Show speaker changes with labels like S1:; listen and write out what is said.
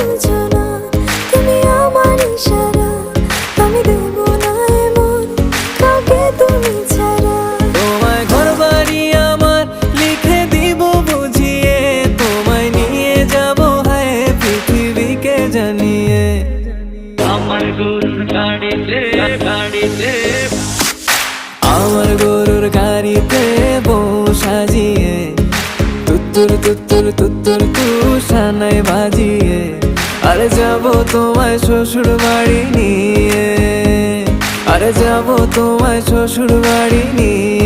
S1: বুঝো না, তুমি আমার ইশারা, আমি দেব না এমন কাউকে তুমি ছাড়া।
S2: তোমায় ঘরবাড়ি আমার লিখে দিব বুঝিয়ে, তোমায় নিয়ে যাব হায় পৃথিবীকে জানিয়ে।
S3: আমার গরুর গাড়িতে গাড়িতে
S2: আমার গরুর গাড়িতে বউ সাজিয়ে, তুত্তুর তুত্তুর তুত্তুর তুষানায় বাজিয়ে, আরে যাব তোমায় শ্বশুর বাড়ি নিয়ে, আরে যাব তোমায় শ্বশুর বাড়ি নিয়ে।